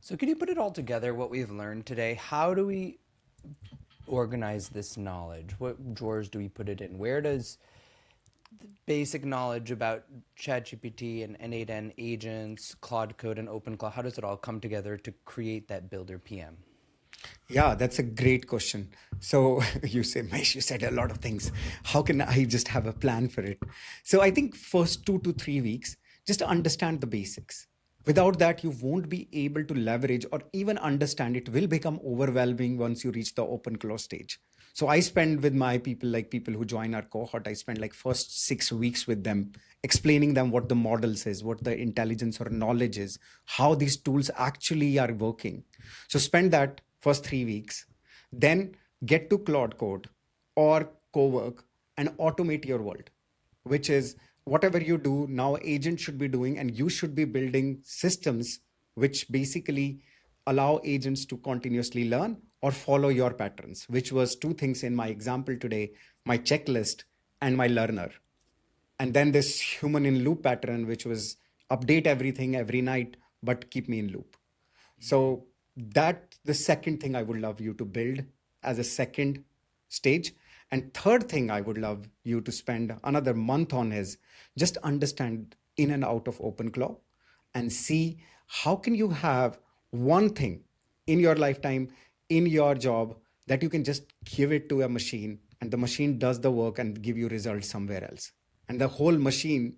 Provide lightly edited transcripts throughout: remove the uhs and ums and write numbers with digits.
So can you put it all together, what we've learned today? How do we organize this knowledge? What drawers do we put it in? Where does basic knowledge about ChatGPT and N8N agents, Claude Code and OpenClaw, how does it all come together to create that builder PM? Yeah, that's a great question. So you say, Mesh, you said a lot of things. How can I just have a plan for it? So I think first 2 to 3 weeks, just to understand the basics. Without that, you won't be able to leverage or even understand. It will become overwhelming once you reach the open close stage. So I spend with my people, like people who join our cohort, I spend like first 6 weeks with them, explaining them what the models is, what the intelligence or knowledge is, how these tools actually are working. So spend that first 3 weeks, then get to Claude Code or Cowork and automate your world, which is whatever you do now, agent should be doing, and you should be building systems which basically allow agents to continuously learn or follow your patterns, which was two things in my example today, my checklist and my learner. And then this human in loop pattern, which was update everything every night, but keep me in loop. So that the second thing I would love you to build as a second stage. And third thing I would love you to spend another month on is just understand in and out of OpenClaw and see how can you have one thing in your lifetime, in your job, that you can just give it to a machine and the machine does the work and give you results somewhere else. And the whole machine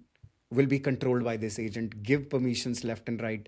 will be controlled by this agent. Give permissions left and right.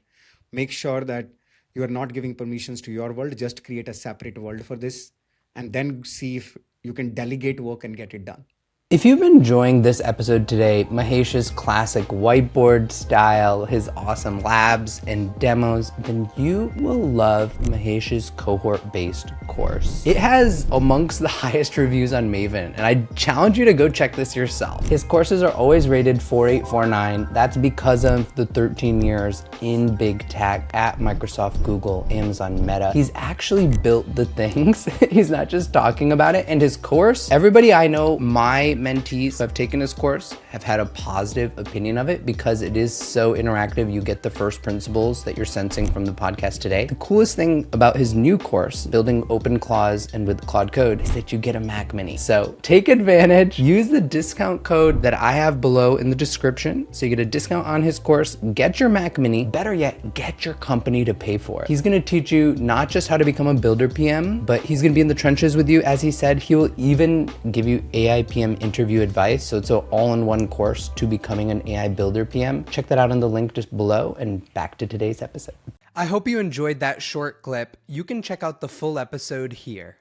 Make sure that you are not giving permissions to your world. Just create a separate world for this and then see if you can delegate work and get it done. If you've been enjoying this episode today, Mahesh's classic whiteboard style, his awesome labs and demos, then you will love Mahesh's cohort-based course. It has amongst the highest reviews on Maven, and I challenge you to go check this yourself. His courses are always rated 4.849. That's because of the 13 years in big tech at Microsoft, Google, Amazon, Meta. He's actually built the things. He's not just talking about it. And his course, everybody I know, my mentees who have taken his course have had a positive opinion of it because it is so interactive. You get the first principles that you're sensing from the podcast today. The coolest thing about his new course, Building OpenClaws and with Claude Code, is that you get a Mac Mini. So take advantage, use the discount code that I have below in the description. So you get a discount on his course, get your Mac Mini, better yet, get your company to pay for it. He's gonna teach you not just how to become a builder PM, but he's gonna be in the trenches with you. As he said, he will even give you AI PM interview advice. So it's an all-in-one course to becoming an AI builder PM. Check that out in the link just below, and back to today's episode. I hope you enjoyed that short clip. You can check out the full episode here.